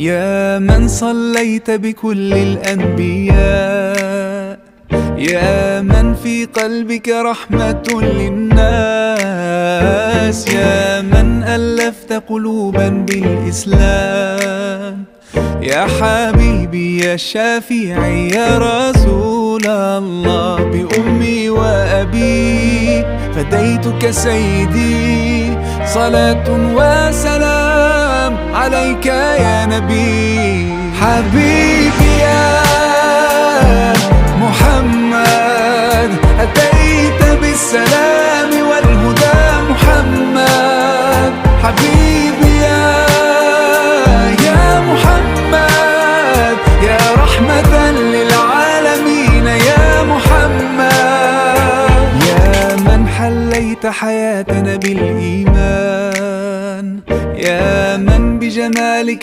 يا من صليت بكل الأنبياء، يا من في قلبك رحمة للناس، يا من ألفت قلوبا بالإسلام، يا حبيبي يا شافعي يا رسول الله، بأمي وأبي فديتك سيدي، صلاة وسلام عليك يا نبي. حبيبي يا محمد أتيت بالسلام والهدى محمد، حبيبي يا محمد يا رحمة للعالمين يا محمد، يا من حليت حياتنا بالإيمان، يا من بجمالك